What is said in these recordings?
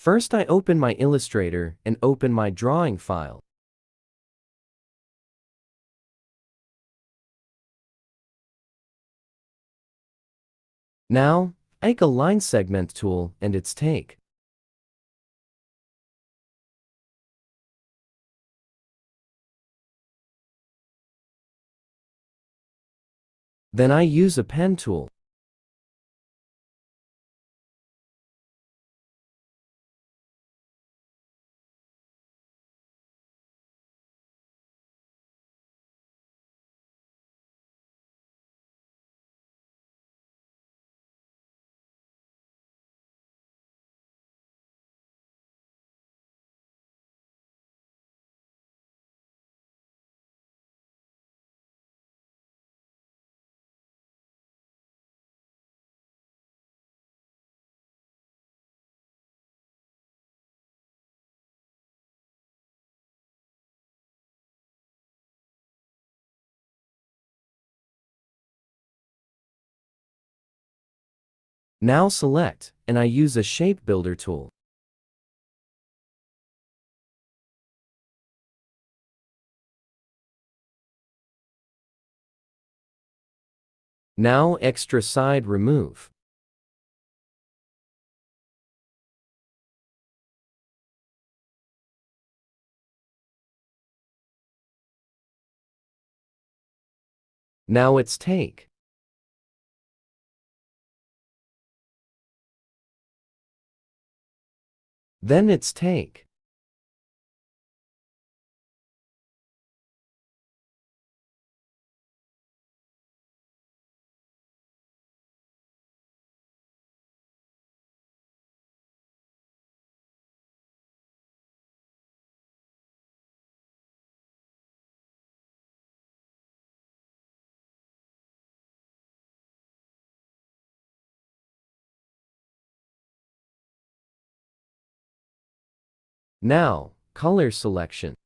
First, I open my Illustrator and open my drawing file. Now, take a line segment tool and its take. Then I use a pen tool. Now select, and I use a shape builder tool. Now extra side remove. Now its take. Then its take. Now, color selection.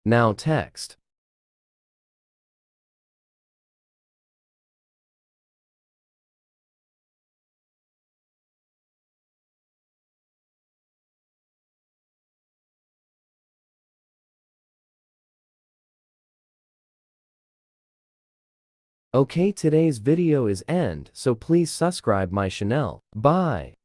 Now text. Okay, today's video is end, so please subscribe my channel. Bye.